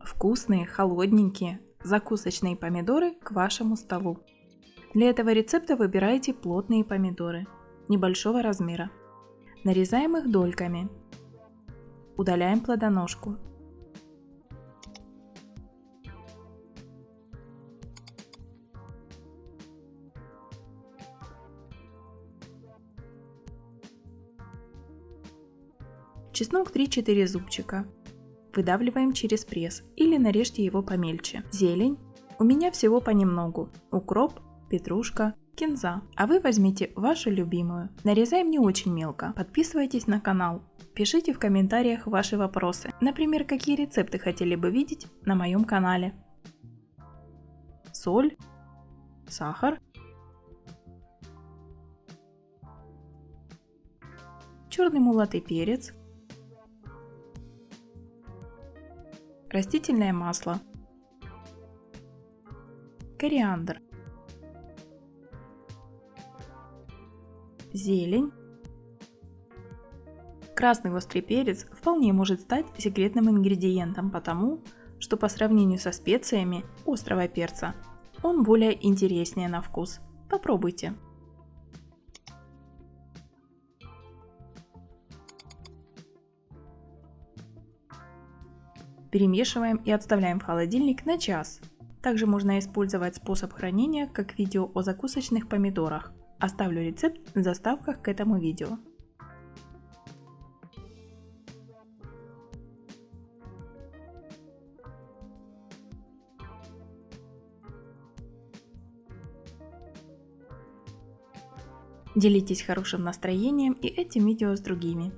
вкусные, холодненькие, закусочные помидоры к вашему столу. Для этого рецепта выбирайте плотные помидоры небольшого размера. Нарезаем их дольками. Удаляем плодоножку. Чеснок 3-4 зубчика. Выдавливаем через пресс или нарежьте его помельче. Зелень. У меня всего понемногу. Укроп, петрушка, кинза. А вы возьмите вашу любимую. Нарезаем не очень мелко. Подписывайтесь на канал. Пишите в комментариях ваши вопросы. Например, какие рецепты хотели бы видеть на моем канале. Соль, сахар, черный молотый перец, растительное масло, кориандр, зелень. Красный острый перец вполне может стать секретным ингредиентом, потому что по сравнению со специями острого перца он более интереснее на вкус. Попробуйте. Перемешиваем и отставляем в холодильник на час. Также можно использовать способ хранения, как видео о закусочных помидорах. Оставлю рецепт в заставках к этому видео. Делитесь хорошим настроением и этим видео с другими.